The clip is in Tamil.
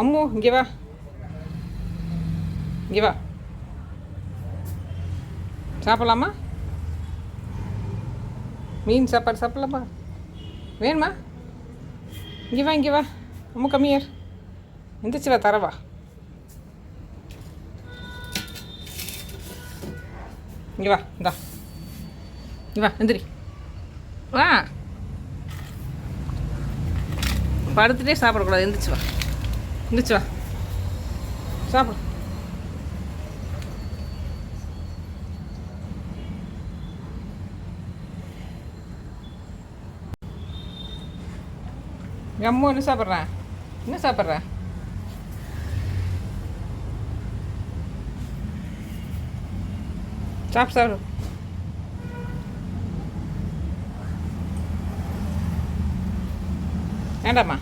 அம்மு இங்கே வா, இங்கே வா. சாப்பிட்லாமா? மீன் சாப்பாடு சாப்பிட்லாமா? வேணுமா? இங்கே வா, இங்கே வா. அம்மு கம்மியார் எந்திரிச்சு வா, தரவா. இங்கே வா, இந்தா இங்கே வா, எந்திரி வா. படுத்துகிட்டே சாப்பிடக்கூடாது, எந்திரிச்சு வா, எந்திரிச்சு வா, சாப்பிடு. அம்மு என்ன சாப்பிட்றேன்? என்ன சாப்பிட்றேன்? சாப்பிடு. வேண்டாம்மா.